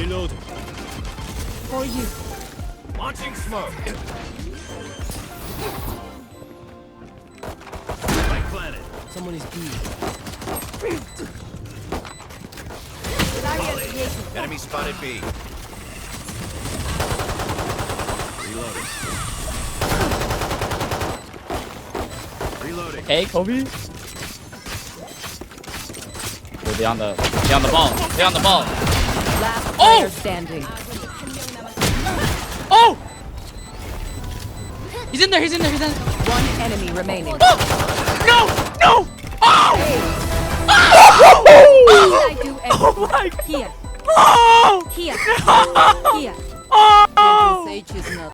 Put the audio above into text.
Reloading. For you. Launching smoke. Spike planet. Someone is B. Enemy spotted B. Reloading. Reloading. Okay, Kobe. Oh, they on the ball. They on the ball. Last Oh! player standing. Oh! He's in there. He's in there. He's in there. One enemy remaining. Oh! No! No! Oh! I do Oh my God! Here. Oh! Here. Here. Oh! Sage is not